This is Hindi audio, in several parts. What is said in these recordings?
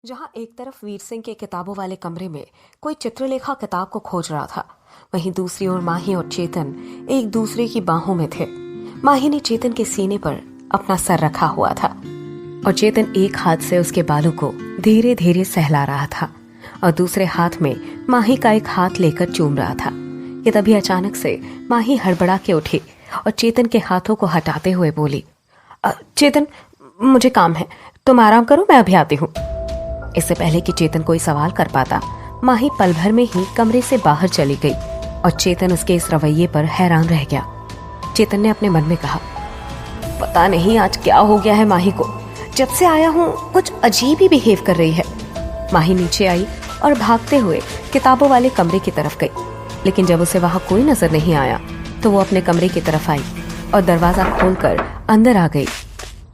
जहां एक तरफ वीर सिंह के किताबों वाले कमरे में कोई चित्रलेखा किताब को खोज रहा था, वहीं दूसरी ओर माही और चेतन एक दूसरे की बाहों में थे। माही ने चेतन के सीने पर अपना सर रखा हुआ था और चेतन एक हाथ से उसके बालों को धीरे धीरे सहला रहा था और दूसरे हाथ में माही का एक हाथ लेकर चूम रहा था। ये तभी अचानक से माही हड़बड़ा के उठी और चेतन के हाथों को हटाते हुए बोली, चेतन मुझे काम है, तुम आराम करो, मैं अभी आती हूँ। इससे पहले कि चेतन कोई सवाल कर पाता, माही पल भर में ही कमरे से बाहर चली गई और चेतन उसके इस रवैये पर हैरान रह गया। चेतन ने अपने मन में कहा, पता नहीं आज क्या हो गया है माही को, जब से आया हूँ कुछ अजीब ही बिहेव कर रही है। माही नीचे आई और भागते हुए किताबों वाले कमरे की तरफ गई, लेकिन जब उसे वहां कोई नजर नहीं आया तो वो अपने कमरे की तरफ आई और दरवाजा खोलकर अंदर आ गई।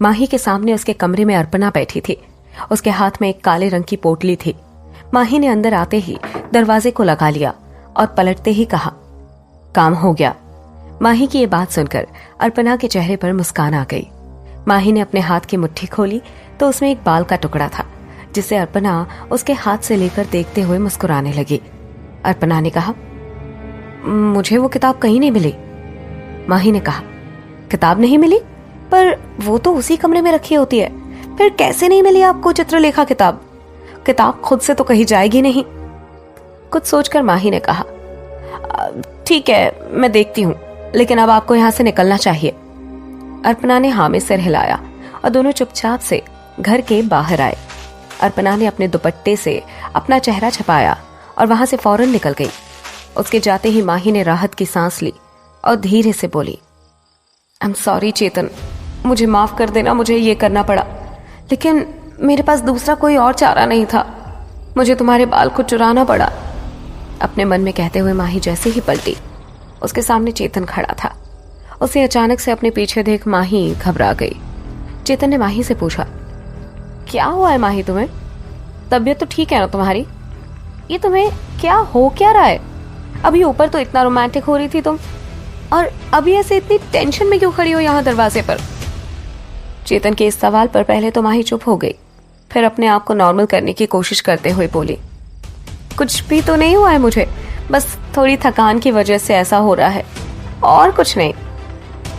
माही के सामने उसके कमरे में अर्पणा बैठी थी। उसके हाथ में एक काले रंग की पोटली थी। माही ने अंदर आते ही दरवाजे को लगा लिया और पलटते ही कहा, काम हो गया। माही की ये बात सुनकर अर्पणा के चेहरे पर मुस्कान आ गई। माही ने अपने हाथ की मुट्ठी खोली तो उसमें एक बाल का टुकड़ा था, जिसे अर्पणा उसके हाथ से लेकर देखते हुए मुस्कुराने लगी। अर्पणा ने कहा, मुझे वो किताब कहीं नहीं मिली। माही ने कहा, किताब नहीं मिली? पर वो तो उसी कमरे में रखी होती है, फिर कैसे नहीं मिली आपको चित्रलेखा किताब? किताब खुद से तो कहीं जाएगी नहीं। कुछ सोचकर माही ने कहा, ठीक है, मैं देखती हूँ, लेकिन अब आपको यहाँ से निकलना चाहिए। अर्पणा ने हाँ में सिर हिलाया और दोनों चुपचाप से घर के बाहर आए। अर्पणा ने अपने दुपट्टे से अपना चेहरा छुपाया और वहां से फौरन निकल गई। उसके जाते ही माही ने राहत की सांस ली और धीरे से बोली, आई एम सॉरी चेतन, मुझे माफ कर देना, मुझे ये करना पड़ा, लेकिन मेरे पास दूसरा कोई और चारा नहीं था, मुझे तुम्हारे बाल को चुराना पड़ा। अपने मन में कहते हुए माही जैसे ही पलटी, उसके सामने चेतन खड़ा था। उसे अचानक से अपने पीछे देख माही घबरा गई। चेतन ने माही से पूछा, क्या हुआ है माही तुम्हें? तबीयत तो ठीक है ना तुम्हारी? ये तुम्हें क्या हो क्या रहा है? अभी ऊपर तो इतना रोमांटिक हो रही थी तुम, और अभी ऐसे इतनी टेंशन में क्यों खड़ी हो यहाँ दरवाजे पर? चेतन के इस सवाल पर पहले तो माही चुप हो गई, फिर अपने आप को नॉर्मल करने की कोशिश करते हुए बोली, कुछ भी तो नहीं हुआ है मुझे, बस थोड़ी थकान की वजह से ऐसा हो रहा है, और कुछ नहीं।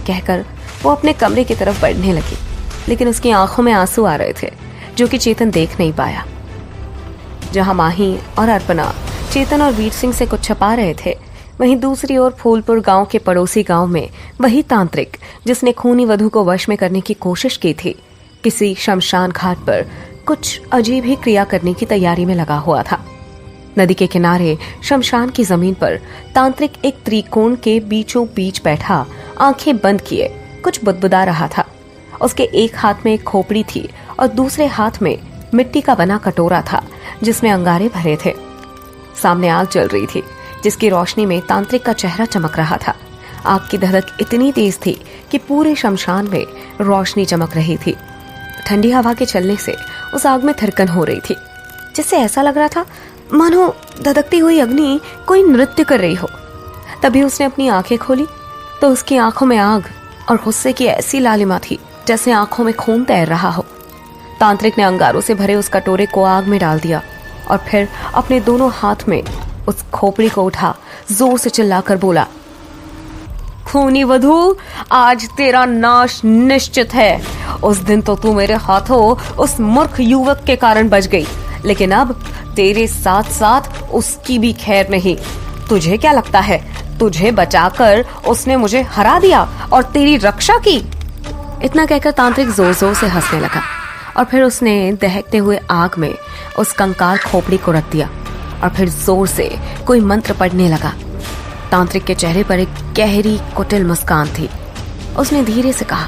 कहकर वो अपने कमरे की तरफ बढ़ने लगी, लेकिन उसकी आंखों में आंसू आ रहे थे जो कि चेतन देख नहीं पाया। जहां माही और अर्पणा चेतन और वीर सिंह से कुछ छुपा रहे थे, वहीं दूसरी ओर फूलपुर गांव के पड़ोसी गांव में वही तांत्रिक जिसने खूनी वधू को वश में करने की कोशिश की थी, किसी शमशान घाट पर कुछ अजीब ही क्रिया करने की तैयारी में लगा हुआ था। नदी के किनारे शमशान की जमीन पर तांत्रिक एक त्रिकोण के बीचों बीच बैठा आंखें बंद किए कुछ बुदबुदा रहा था। उसके एक हाथ में एक खोपड़ी थी और दूसरे हाथ में मिट्टी का बना कटोरा था जिसमें अंगारे भरे थे। सामने आग जल रही थी जिसकी रोशनी में तांत्रिक का चेहरा चमक रहा था। आग की धधक इतनी तेज थी कि पूरे शमशान में रोशनी चमक रही थी। ठंडी हवा के चलने से उस आग में थिरकन हो रही थी, जिससे ऐसा लग रहा था मानो धधकती हुई अग्नि कोई नृत्य कर रही हो। तभी उसने अपनी आंखें खोली तो उसकी आंखों में आग और गुस्से की ऐसी लालिमा थी जैसे आंखों में खून तैर रहा हो। तांत्रिक ने अंगारों से भरे उस कटोरे को आग में डाल दिया और फिर अपने दोनों हाथ में उस खोपड़ी को उठा जोर से चिल्लाकर बोला, खूनी वधू, आज तेरा नाश निश्चित है। उस दिन तो तू मेरे हाथों उस मूर्ख युवक के कारण बच गई, लेकिन अब तेरे साथ साथ उसकी भी खैर नहीं। तुझे क्या लगता है तुझे बचाकर उसने मुझे हरा दिया और तेरी रक्षा की? इतना कहकर तांत्रिक जोर जोर से हंसने लगा और फिर उसने दहकते हुए आग में उस कंकाल खोपड़ी को रख दिया और फिर जोर से कोई मंत्र पढ़ने लगा। तांत्रिक के चेहरे पर एक गहरी कुटिल मुस्कान थी। उसने धीरे से कहा,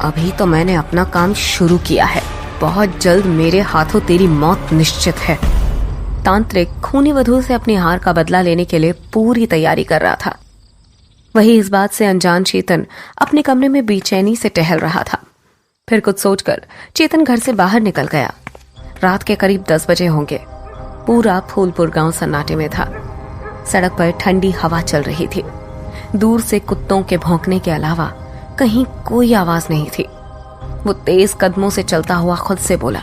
अभी तो मैंने अपना काम शुरू किया है, बहुत जल्द मेरे हाथों तेरी मौत निश्चित है। तांत्रिक खूनी वधू से अपनी हार का बदला लेने के लिए पूरी तैयारी कर रहा था। वही इस बात से अनजान चेतन अपने कमरे में बेचैनी से टहल रहा था। फिर कुछ सोचकर चेतन घर से बाहर निकल गया। रात के करीब 10 बजे होंगे। पूरा फूलपुर गांव सन्नाटे में था। सड़क पर ठंडी हवा चल रही थी। दूर से कुत्तों के भौंकने के अलावा कहीं कोई आवाज नहीं थी। वो तेज कदमों से चलता हुआ खुद से बोला,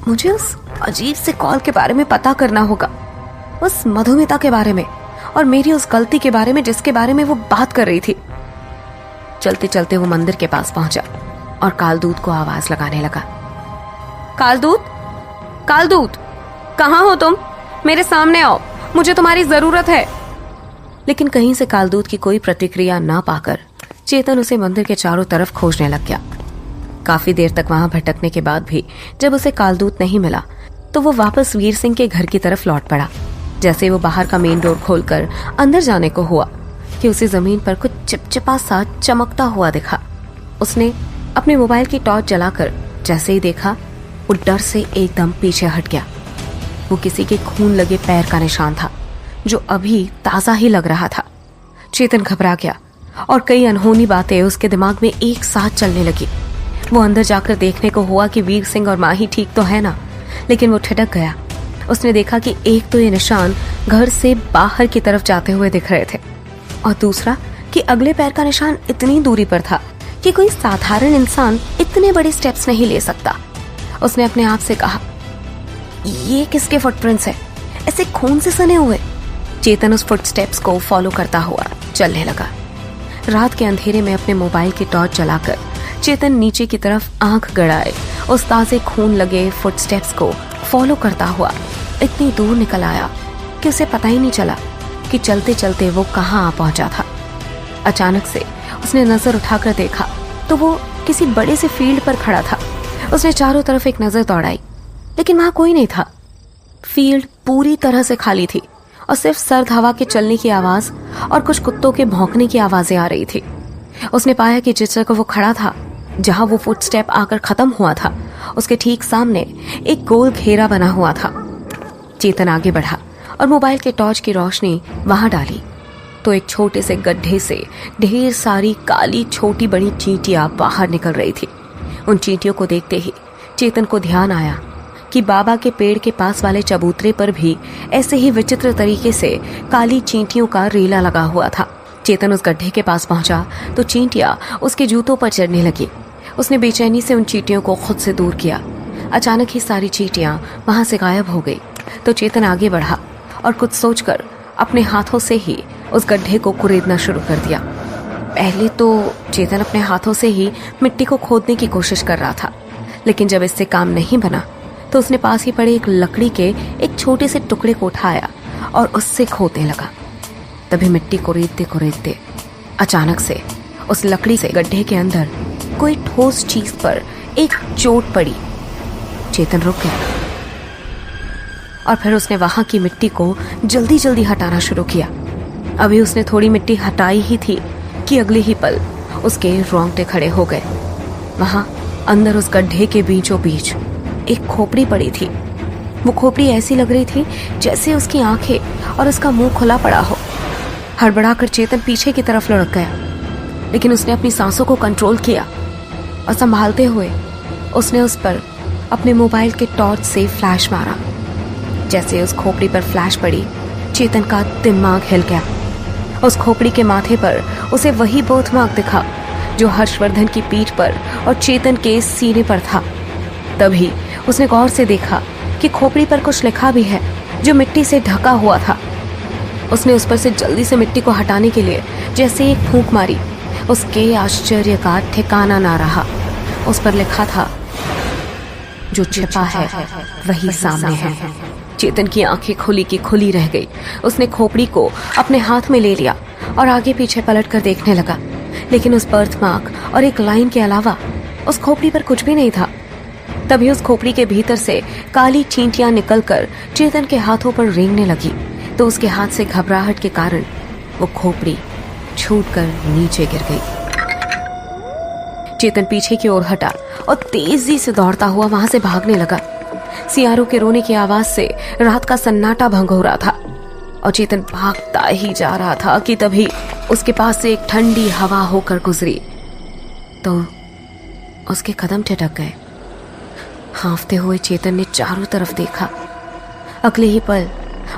मुझे उस अजीब से कॉल के बारे में पता करना होगा, उस मधुमिता के बारे में और मेरी उस गलती के बारे में जिसके बारे में वो बात कर रही थी। चलते चलते वो मंदिर के पास पहुंचा और कालदूत को आवाज लगाने लगा। कालदूत, कालदूत, कहाँ हो तुम? मेरे सामने आओ, मुझे तुम्हारी जरूरत है। लेकिन कहीं से कालदूत की कोई प्रतिक्रिया ना पाकर चेतन उसे मंदिर के चारों तरफ खोजने लग गया। काफी देर तक वहां भटकने के बाद भी जब उसे कालदूत नहीं मिला तो वो वापस वीर सिंह के घर की तरफ लौट पड़ा। जैसे वो बाहर का मेन डोर खोलकर अंदर जाने को हुआ कि उसे जमीन पर कुछ चिपचिपा सा चमकता हुआ दिखा। उसने अपने मोबाइल की टॉर्च जलाकर जैसे ही देखा, वो डर से एकदम पीछे हट गया। वो किसी के खून लगे पैर का निशान था जो अभी ताजा ही लग रहा था। चेतन घबरा गया और कई अनहोनी बातें उसके दिमाग में एक साथ चलने लगी। वो अंदर जाकर देखने को हुआ कि वीर सिंह और माही ठीक तो है ना, लेकिन वो ठिठक गया। उसने देखा कि एक तो ये निशान घर से बाहर की तरफ जाते हुए दिख रहे थे और दूसरा कि अगले पैर का निशान इतनी दूरी पर था कि कोई साधारण इंसान इतने बड़े स्टेप्स नहीं ले सकता। उसने अपने आप से कहा, ये किसके फुटप्रिंट्स है, ऐसे खून से सने हुए। चेतन उस फुटस्टेप्स को फॉलो करता हुआ चलने लगा। रात के अंधेरे में अपने मोबाइल की टॉर्च जलाकर चेतन नीचे की तरफ आंख गड़ाए उस ताजे खून लगे फुटस्टेप्स को फॉलो करता हुआ इतनी दूर निकल आया कि उसे पता ही नहीं चला कि चलते चलते वो कहाँ आ पहुंचा था। अचानक से उसने नजर उठाकर देखा तो वो किसी बड़े से फील्ड पर खड़ा था। उसने चारों तरफ एक नजर दौड़ाई, लेकिन वहां कोई नहीं था। फील्ड पूरी तरह से खाली थी और सिर्फ सर्द हवा के चलने की आवाज और कुछ कुत्तों के भौंकने की आवाजें आ रही थी। उसने पाया कि जिस जगह वो खड़ा था, जहां वो फुटस्टेप आकर खत्म हुआ था, उसके ठीक सामने एक गोल घेरा बना हुआ था। चेतन आगे बढ़ा और मोबाइल के टॉर्च की रोशनी वहां डाली तो एक छोटे से गड्ढे से ढेर सारी काली छोटी बड़ी चींटियां बाहर निकल रही थी। उन चींटियों को देखते ही चेतन को ध्यान आया कि बाबा के पेड़ के पास वाले चबूतरे पर भी ऐसे ही विचित्र तरीके से काली चींटियों का रेला लगा हुआ था। चेतन उस गड्ढे के पास पहुंचा तो चींटियां उसके जूतों पर चढ़ने लगी। उसने बेचैनी से उन चींटियों को खुद से दूर किया। अचानक ही सारी चींटियां वहां से गायब हो गई तो चेतन आगे बढ़ा और कुछ सोचकर अपने हाथों से ही उस गड्ढे को कुरेदना शुरू कर दिया। पहले तो चेतन अपने हाथों से ही मिट्टी को खोदने की कोशिश कर रहा था, लेकिन जब इससे काम नहीं बना तो उसने पास ही पड़े एक लकड़ी के एक छोटे से टुकड़े को उठाया और उससे खोदने लगा। तभी मिट्टी कुरेदते कुरेदते अचानक से उस लकड़ी से गड्ढे के अंदर कोई ठोस चीज पर एक चोट पड़ी। चेतन रुक गया और फिर उसने वहां की मिट्टी को जल्दी जल्दी हटाना शुरू किया। अभी उसने थोड़ी मिट्टी हटाई ही थी कि अगले ही पल उसके रोंगटे खड़े हो गए। वहां अंदर उस गड्ढे के बीचों बीच एक खोपड़ी पड़ी थी। वो खोपड़ी ऐसी लग रही थी जैसे उसकी आंखें और उसका मुंह खुला पड़ा हो। हड़बड़ाकर चेतन पीछे की तरफ लुढ़क गया, लेकिन उसने अपनी सांसों को कंट्रोल किया और संभालते हुए उसने उस पर अपने मोबाइल के टॉर्च से फ्लैश मारा। जैसे उस खोपड़ी पर फ्लैश पड़ी, चेतन का दिमाग हिल गया। उस खोपड़ी के माथे पर उसे वही बोधमार्क दिखा जो हर्षवर्धन की पीठ पर और चेतन के सीने पर था। तभी उसने गौर से देखा कि खोपड़ी पर कुछ लिखा भी है जो मिट्टी से ढका हुआ था। उसने उस पर से जल्दी से मिट्टी को हटाने के लिए जैसे एक फूंक मारी। उसके आश्चर्य का ठिकाना ना रहा। उस पर लिखा था, जो छिपा है वही सामने है। चेतन की आंखें खुली की खुली रह गई। उसने खोपड़ी को अपने हाथ में ले लिया और आगे पीछे पलट कर देखने लगा, लेकिन उस बर्थमार्क और एक लाइन के अलावा उस खोपड़ी पर कुछ भी नहीं था। तभी उस खोपड़ी के भीतर से काली चींटियां निकलकर चेतन के हाथों पर रेंगने लगी तो उसके हाथ से घबराहट के कारण वो खोपड़ी छूटकर नीचे गिर गई। चेतन पीछे की ओर हटा और तेजी से दौड़ता हुआ वहां से भागने लगा। सियारों के रोने की आवाज से रात का सन्नाटा भंग हो रहा था और चेतन भागता ही जा रहा था कि तभी उसके पास से एक ठंडी हवा होकर गुजरी तो उसके कदम ठिठक गए। हाँफते हुए चेतन ने चारों तरफ देखा। अगले ही पल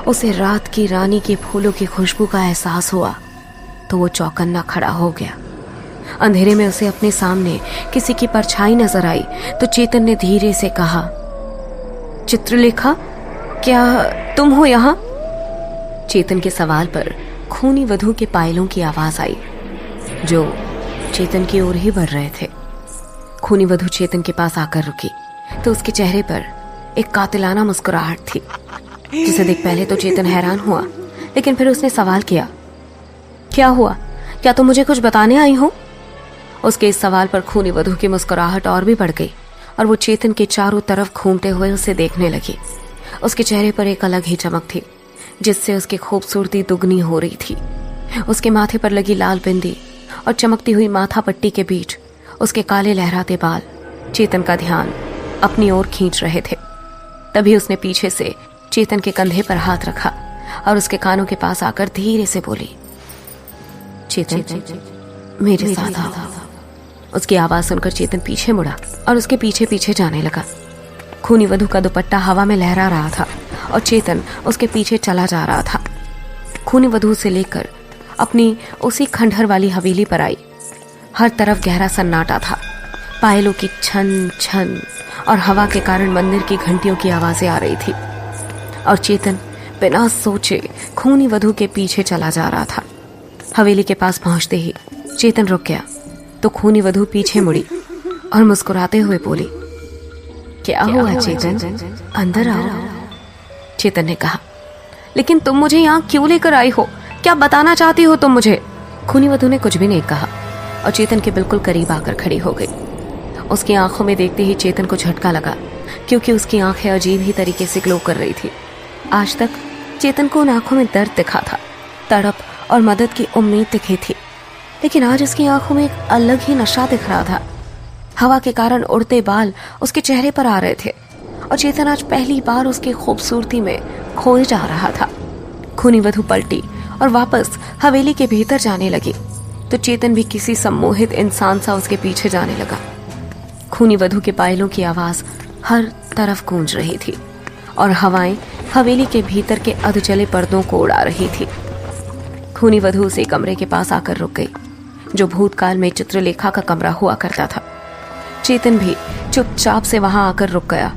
उसे रात की रानी के फूलों की खुशबू का एहसास हुआ तो वो चौकन्ना खड़ा हो गया। अंधेरे में उसे अपने सामने किसी की परछाई नजर आई तो चेतन ने धीरे से कहा, चित्रलेखा, क्या तुम हो यहाँ? चेतन के सवाल पर खूनी वधू के पायलों की आवाज आई जो चेतन की ओर ही बढ़ रहे थे। खूनी वधू चेतन के पास आकर रुकी तो उसके चेहरे पर एक कातिलाना मुस्कुराहट थी, जिसे देख पहले तो चेतन हैरान हुआ, लेकिन फिर उसने सवाल किया, क्या हुआ? क्या तुम मुझे कुछ बताने आई हो? उसके इस सवाल पर खूनी वधू की मुस्कुराहट और भी बढ़ गई और वो चेतन के चारों तरफ घूमते हुए उसे देखने लगी। उसके चेहरे पर एक अलग ही चमक थी, जिससे उसकी खूबसूरती दुगनी हो रही थी। उसके माथे पर लगी लाल बिंदी और चमकती हुई माथा पट्टी के बीच उसके काले लहराते बाल चेतन का ध्यान अपनी ओर खींच रहे थे। तभी उसने पीछे से चेतन के कंधे पर हाथ रखा और उसके कानों के पास आकर धीरे से बोली, चेतन, मेरे साथ आओ। उसकी आवाज सुनकर चेतन पीछे मुड़ा और उसके पीछे पीछे जाने लगा। खूनी वधू का दुपट्टा हवा में लहरा रहा था और चेतन उसके पीछे चला जा रहा था। खूनी वधू से लेकर अपनी उसी खंडहर वाली हवेली पर आई। हर तरफ गहरा सन्नाटा था। पायलों की छन छन और हवा के कारण मंदिर की घंटियों की आवाजें आ रही थी और चेतन बिना सोचे खूनी वधू के पीछे चला जा रहा था। हवेली के पास पहुंचते ही चेतन रुक गया तो खूनी वधू पीछे मुड़ी और मुस्कुराते हुए बोली, क्या हुआ चेतन, अंदर आओ। चेतन ने कहा, लेकिन तुम मुझे यहाँ क्यों लेकर आई हो? क्या बताना चाहती हो तुम मुझे? खूनी वधू ने कुछ भी नहीं कहा और चेतन के बिल्कुल करीब आकर खड़ी हो गई। उसकी आंखों में देखते ही चेतन को झटका लगा, क्योंकि उसकी आंखें अजीब ही तरीके से ग्लो कर रही थी। आज तक चेतन को उन आंखों में दर्द दिखा था, तड़प और मदद की उम्मीद दिखी थी, लेकिन आज उसकी आंखों में एक अलग ही नशा दिख रहा था। हवा के कारण उड़ते बाल उसके चेहरे पर आ रहे थे और चेतन आज पहली बार उसकी खूबसूरती में खोए जा रहा था। खूनी वधू पलटी और वापस हवेली के भीतर जाने लगी तो चेतन भी किसी सम्मोहित इंसान सा उसके पीछे जाने लगा। खूनी वधू के पायलों की आवाज हर तरफ गूंज रही थी और हवाएं हवेली के भीतर के अधजले पर्दों को उड़ा रही थी। खूनी वधू उसे कमरे के पास आकर रुक गई, जो भूतकाल में चित्रलेखा का कमरा हुआ करता था। चेतन भी चुपचाप से वहां आकर रुक गया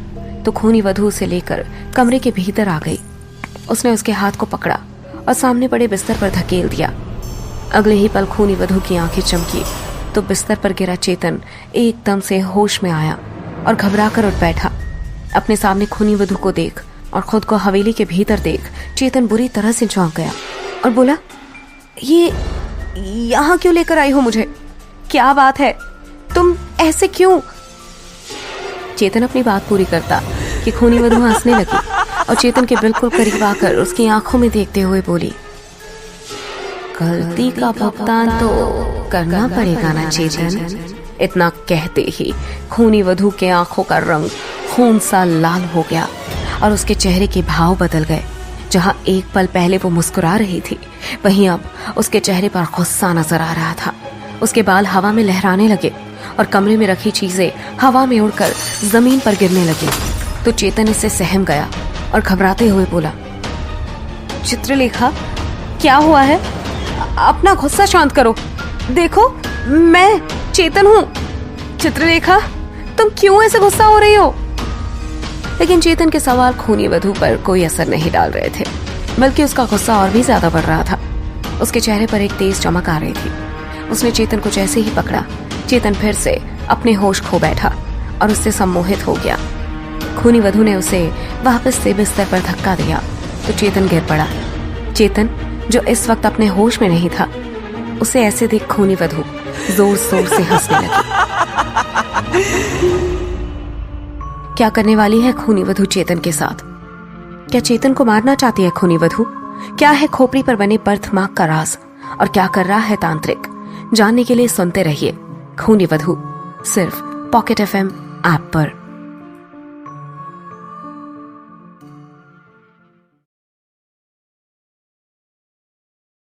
तो खूनी वधू उसे लेकर कमरे के भीतर आ गई। उसने उसके हाथ को पकड़ा और सामने पड़े बिस्तर पर धकेल दिया। अगले ही पल खूनी वधू की आंखें चमकी तो बिस्तर पर गिरा चेतन एकदम से होश में आया और घबराकर उठ बैठा। अपने सामने खूनी वधू को देख और खुद को हवेली के भीतर देख चेतन बुरी तरह से चौंक गया और बोला, ये यहाँ क्यों लेकर आई हो मुझे? क्या बात है? तुम ऐसे क्यों? चेतन अपनी बात पूरी करता कि खूनी वधू हंसने लगी और चेतन के बिल्कुल करीब आकर उसकी आंखों में देखते हुए बोली, गलती का भुगतान तो करना पड़ेगा ना चेतन। इतना कहते ही खूनी वधू के आंखों का रंग खून सा लाल हो गया और उसके चेहरे के भाव बदल गए। जहां एक पल पहले वो मुस्कुरा रही थी, वहीं अब उसके चेहरे पर गुस्सा नजर आ रहा था। उसके बाल हवा में लहराने लगे और कमरे में रखी चीजें हवा में उड़कर जमीन पर गिरने लगी तो चेतन इससे सहम गया और घबराते हुए बोला, चित्रलेखा, क्या हुआ है? अपना गुस्सा शांत करो। देखो, मैं चेतन हूँ। चित्रलेखा, तुम क्यों ऐसे गुस्सा हो रही हो? लेकिन चेतन के सवाल खूनी वधू पर कोई असर नहीं डाल रहे थे, बल्कि उसका गुस्सा और भी ज्यादा बढ़ रहा था। उसके चेहरे पर एक तेज चमक आ रही थी। उसने चेतन को जैसे ही पकड़ा, चेतन फिर से अपने होश खो बैठा और उससे सम्मोहित हो गया। खूनी वधू ने उसे वापस से बिस्तर पर धक्का दिया तो चेतन गिर पड़ा। चेतन, जो इस वक्त अपने होश में नहीं था, उसे ऐसे देख खूनी वधू जोर जोर से हंसने लगी। क्या करने वाली है खूनी वधू चेतन के साथ? क्या चेतन को मारना चाहती है खूनी वधू? क्या है खोपड़ी पर बने बर्थमार्क का राज और क्या कर रहा है तांत्रिक? जानने के लिए सुनते रहिए खूनी वधू, सिर्फ पॉकेट FM ऐप पर।